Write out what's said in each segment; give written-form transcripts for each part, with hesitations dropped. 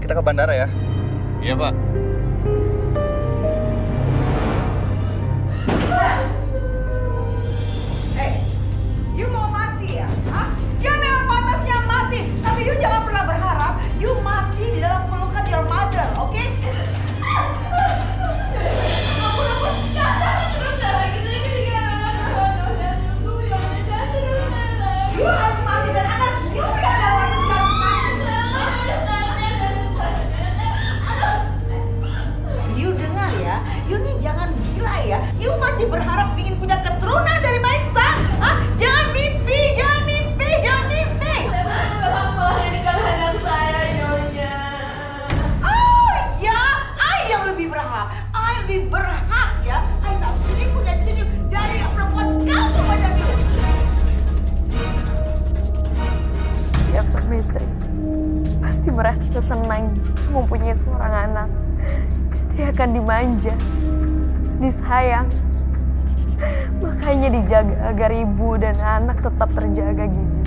kita ke bandara ya. Iya, Pak. You mau mati ya? Hah? Ya memang pantasnya mati. Tapi you jangan pernah berharap you mati di dalam pelukan your mother, oke? You harus mati dan anak you yang dapat You dengar ya, you nih jangan gila ya. You masih berharap ingin punya keturunan dari Maisa? Hah? Jangan mimpi, jangan mimpi, jangan mimpi. Oh ya, I yang lebih berhak. I lebih berhak ya. I tak selingkuh dan senyum dari perempuan kamu macam you. Tiap suami istri pasti merasa senang mempunyai seorang anak. Istri akan dimanja, disayang, makanya dijaga agar ibu dan anak tetap terjaga gizi.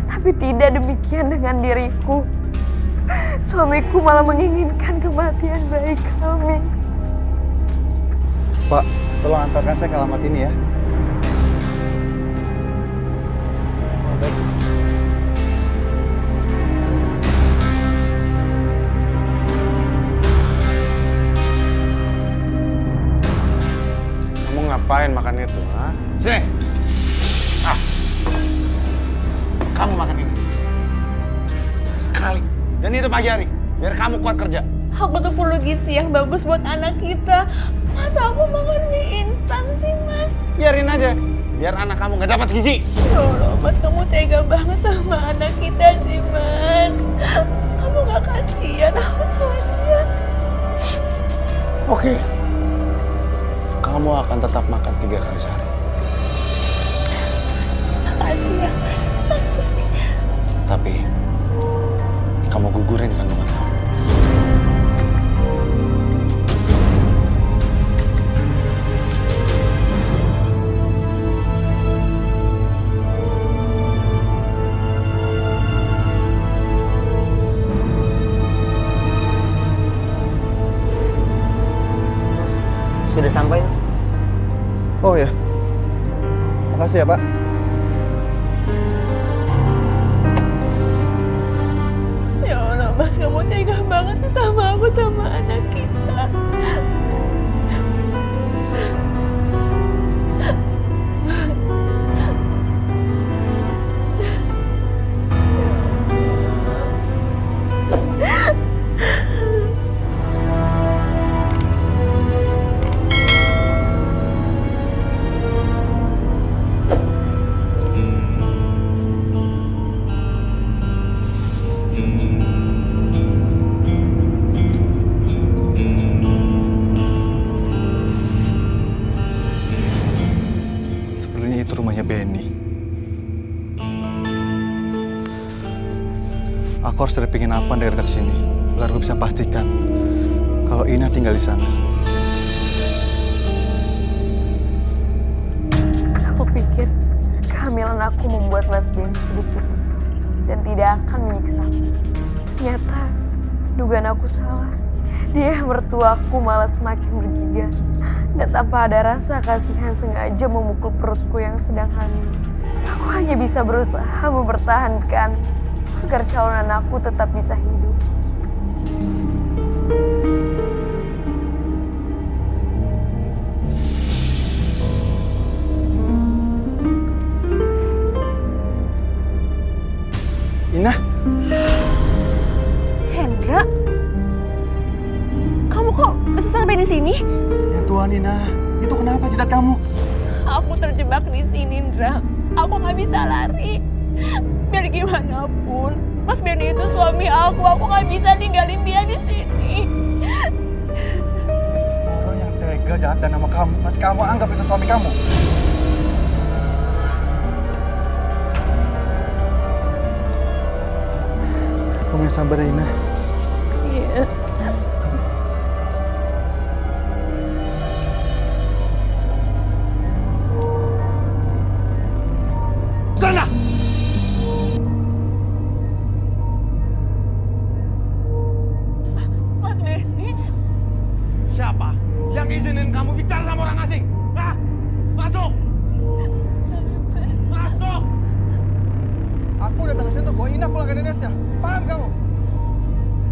Tapi tidak demikian dengan diriku. Suamiku malah menginginkan kematian bayi kami. Pak, tolong antarkan saya ke alamat ini ya. Oh, baik. Kamu ngapain makan itu, ha? Sini! Ah! Kamu makan ini. Sekali. Dan itu pagi hari. Biar kamu kuat kerja. Aku tuh perlu gizi yang bagus buat anak kita. Masa aku makan mie instan sih, Mas? Biarin aja. Biar anak kamu nggak dapat gizi. Ya Allah, Mas, kamu tega banget sama anak kita sih, Mas. Kamu gak kasihan apa sama dia? Oke. Kamu akan tetap makan 3 kali sehari. Makasih ya, Mas. Makasih. Tapi kamu gugurin kandungan kamu. Sudah sampai, Mas. Oh ya. Makasih ya, Pak. Ya Allah, Mas, kamu tega banget sih sama aku, sama anak kita. Sepertinya itu rumahnya Benny. Aku harus ada penginapan dari dekat sini, agar gue bisa pastikan kalau Ina tinggal di sana. Aku pikir kehamilan aku membuat Mas Ben sedikit dan tidak akan menyiksa. Ternyata dugaan aku salah. Dia mertuaku malah semakin bergigas dan tanpa ada rasa kasihan sengaja memukul perutku yang sedang hamil. Aku hanya bisa berusaha mempertahankan agar calon anakku tetap bisa hidup. Ina, Hendra, kamu kok bisa sampai di sini? ya Tuhan Ina, itu kenapa jidat kamu? Aku terjebak di sini, Indra. Aku nggak bisa lari. Biar gimana pun, Mas Benny itu suami aku nggak bisa tinggalin dia di sini. Orang yang tega jahat dan nama kamu, masih kamu anggap itu suami kamu. Kamu yang sabar ya, Ina. Iya. Sana! Tasya. Paham kamu?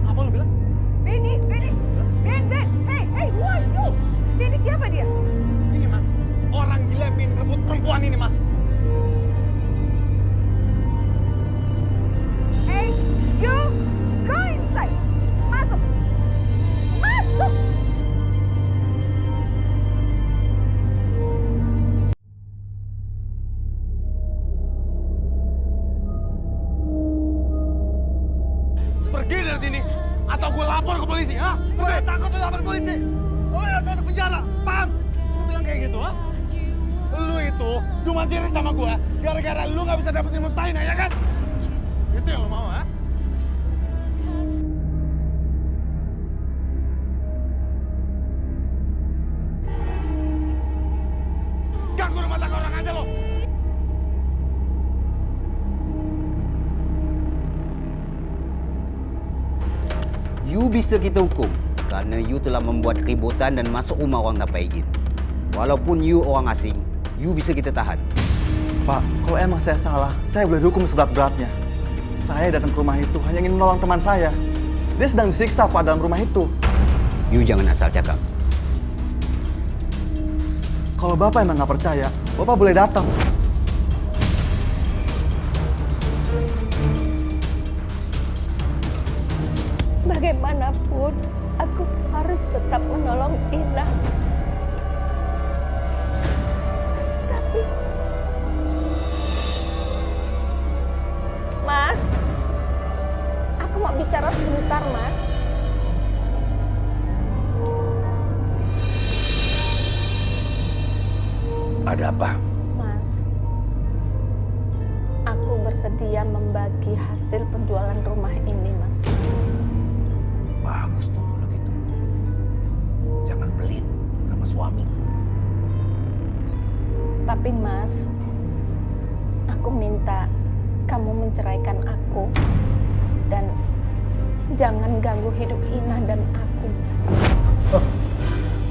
Apa lu bilang? Benny, Ben, hey, who are you? Benny siapa dia? Ini mah, orang gila yang rebut perempuan ini mah. Hey, you go inside. Masuk. Masuk. Pergi dari sini, atau gue lapor ke polisi, ha? Gue takut lu lapor polisi. Lu harus masuk penjara, paham? Lu bilang kayak gitu, ha? Lu itu cuma sirik sama gue, gara-gara lu gak bisa dapetin Mustaina, ya kan? Itu yang lu mau, ha? Ganggu rumah tangga orang aja lo. You bisa kita hukum karena you telah membuat keributan dan masuk rumah orang tanpa izin. Walaupun you orang asing, you bisa kita tahan. Pak, kalau emang saya salah, saya boleh dihukum seberat-beratnya. Saya datang ke rumah itu hanya ingin menolong teman saya. Dia sedang disiksa, Pak, dalam rumah itu. You jangan asal cakap. Kalau Bapak emang nggak percaya, Bapak boleh datang. Bagaimanapun, aku harus tetap menolong Ina. Tapi, Mas, aku mau bicara sebentar, Mas. Ada apa? Mas, aku bersedia membagi hasil penjualan rumah ini, Mas. Bagus tuh kalau gitu. Jangan pelit sama suami. Tapi Mas, aku minta kamu menceraikan aku dan jangan ganggu hidup Ina dan aku, Mas.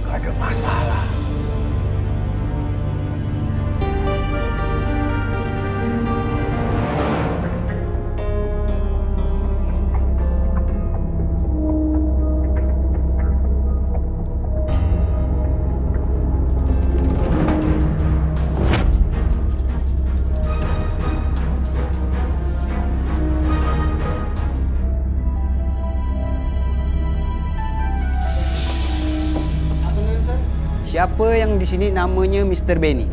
Gak ada masalah. Siapa yang di sini namanya Mr. Benny?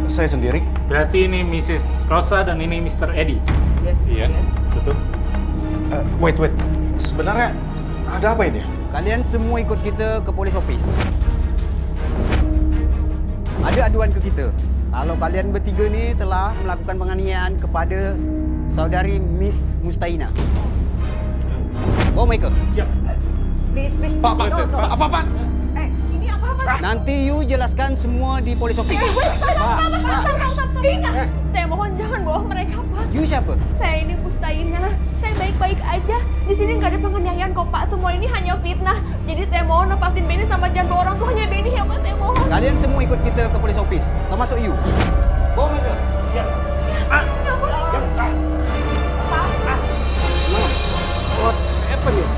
Saya sendiri. Berarti ini Mrs. Rosa dan ini Mr. Eddie. Yes. Iya, betul. Wait. Sebenarnya ada apa ini? Kalian semua ikut kita ke polis office. Ada aduan ke kita. Kalau kalian bertiga ni telah melakukan penganiayaan kepada saudari Miss Mustaina. Bawa mereka. Siap. Please, Pak, no. apa? Ini apa? Nanti you jelaskan semua di polis office. Ina! Saya mohon jangan bawa mereka, Pak. You siapa? Saya ini Mustaina. Saya baik-baik aja. Di sini nggak ada penganiayaan kok, Pak. Semua ini hanya fitnah. Jadi saya mohon lepasin Benny sama jangan bawa orang tuanya Benny ya, Pak. Saya mohon. Kalian semua ikut kita ke polis office, termasuk you. Bawa mereka. What happened here?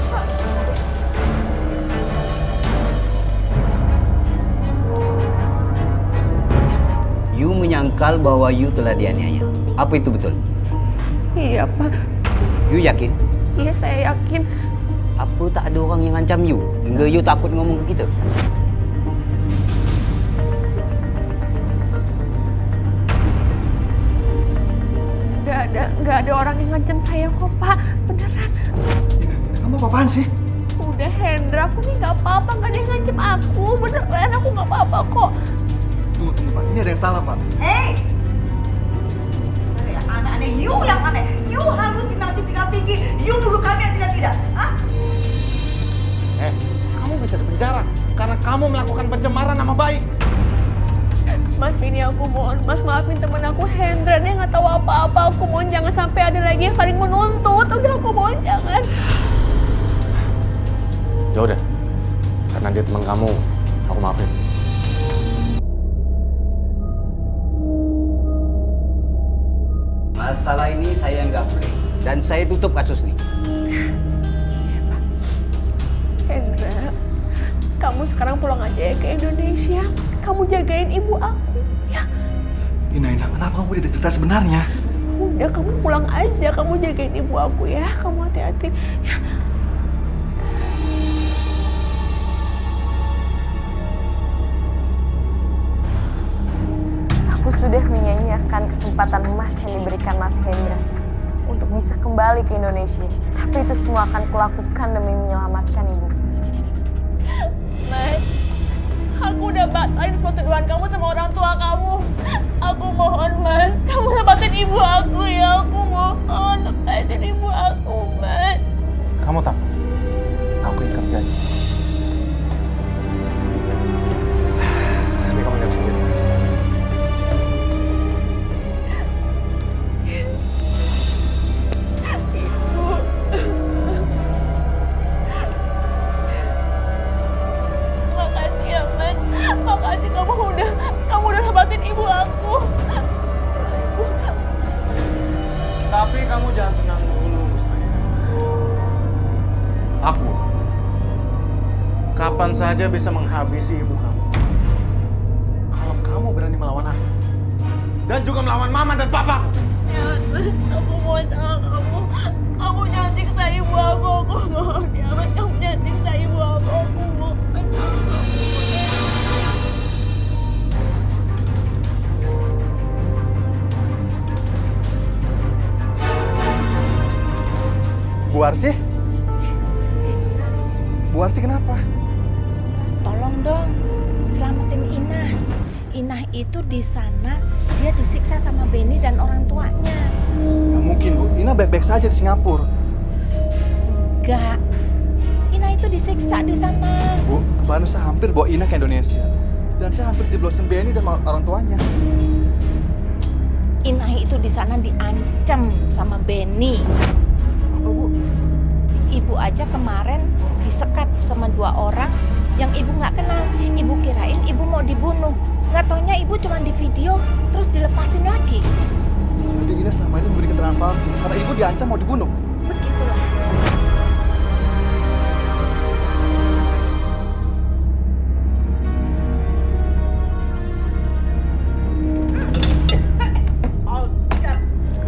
You menyangkal bahwa you telah dianiaya. Apa itu betul? Iya, Pak. You yakin? Iya, saya yakin. Apa tak ada orang yang ngancam you hingga you takut ngomong ke kita? Nggak ada orang yang ngancam saya kok, Pak. Beneran. Kamu apa-apaan sih? Udah, Hendra, aku nih nggak apa-apa. Nggak ada yang ngancam aku. Beneran, aku nggak apa-apa kok. Tunggu, Pak. Ini ada yang salah, Pak. Hey! Ada yang aneh-aneh. You yang aneh. You halusinasi tingkat tinggi. You nuduh kami yang tidak-tidak. Hah? Kamu bisa dipenjara karena kamu melakukan pencemaran nama baik. Mas Benny, aku mohon. Mas, maafin temen aku, Hendra. Dia nggak tahu apa-apa. Aku mohon jangan sampai ada lagi yang saling menuntut. Udah, aku mohon jangan. Ya udah, karena dia teman kamu, aku maafin. Masalah ini saya nggak boleh dan saya tutup kasus ini. Hendra, kamu sekarang pulang aja ya ke Indonesia. Kamu jagain ibu aku, ya. Ina, kenapa kamu tidak cerita sebenarnya? Udah, kamu pulang aja. Kamu jagain ibu aku ya. Kamu hati-hati. Ya. Aku sudah menyanyiakan kesempatan emas yang diberikan Mas Hendra untuk bisa kembali ke Indonesia. Tapi itu semua akan kulakukan demi menyelamatkan ibu. Mas, aku udah batalin pertuduhan kamu sama orang tua kamu. Aku mohon, Mas, kamu lepasin ibu aku ya. Aku mohon, lepasin ibu aku, Mas. Kamu takut? Aku yang kerjanya. Tapi kamu lihat sendiri. Makasih ya, Mas. Makasih kamu udah lepasin ibu aku. Tapi kamu jangan senang dulu, Mustaina. Aku kapan saja bisa menghabisi ibu kamu. Kalau kamu berani melawan aku dan juga melawan mama dan papa. Jangan, Mas. Aku mohon sama kamu. Kamu jangan siksa ibu aku. Aku mohon ya, Mas. Kamu jangan siksa ibu aku. Aku mohon sama kamu. Bu Arsy? Bu Arsy kenapa? Tolong dong, selamatin Inah. Inah itu di sana, dia disiksa sama Benny dan orang tuanya. Nggak mungkin, Bu. Ina baik-baik saja di Singapura. Enggak, Inah itu disiksa di sana. Bu, kemarin saya hampir bawa Ina ke Indonesia. Dan saya hampir jeblosin Benny dan orang tuanya. Inah itu di sana diancam sama Benny. Apa, Bu? Ibu aja kemarin disekap sama 2 orang yang ibu nggak kenal. Ibu kirain ibu mau dibunuh. Nggak taunya ibu cuma di video terus dilepasin lagi. Jadi Ina selama ini memberi keterangan palsu karena ibu diancam mau dibunuh. Begitulah.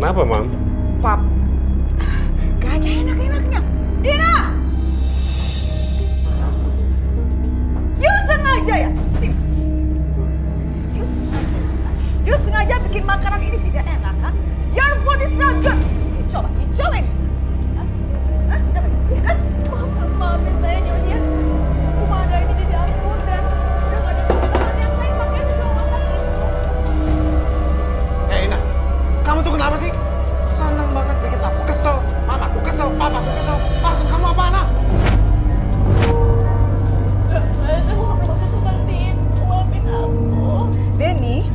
Kenapa, Mam? Pap, gak ada enak-enaknya. Dina! You sengaja ya? Sini. You sengaja bikin makanan ini tidak enak, ha? Your food is not good. You coba ini. Hah? Coba, kan? Maafin saya, Nyonya. Cuma ada ini di dapur dan udah gak ada makanan yang lain. Makanya saya cuma masak itu. Ina, kamu tuh kenapa sih? Senang banget bikin aku kesel. Mamaku kesel, papaku kesel. Maksud kamu apa, Nak? Mas, aku gak bermaksud seperti itu. Maafin aku. Benny,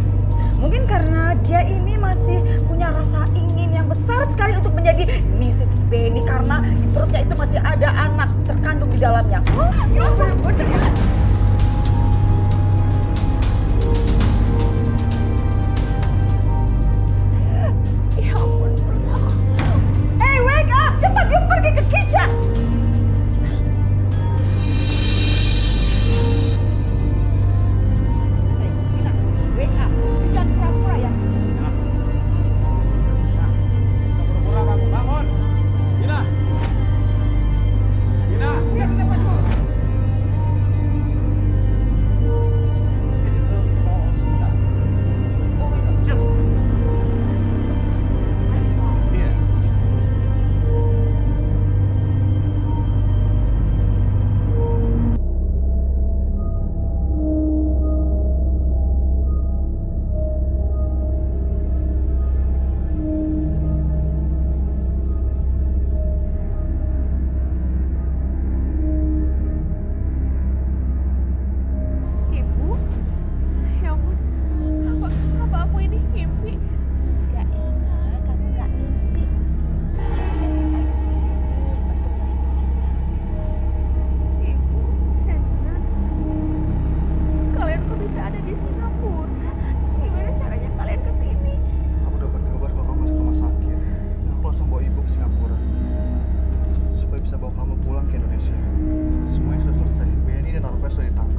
mungkin karena dia ini masih punya rasa ingin yang besar sekali untuk menjadi Mrs. Benny karena di perutnya itu masih ada anak terkandung di dalamnya. Oh, ya bener ya. Ya ampun, perut aku. Hey, wake up! Cepat, yuk pergi ke kitchen! Nina, wake up. You jangan pura-pura ya. Pura-pura kamu bangun. Ina. Ina. Biar kita masuk. sudah ditangkap.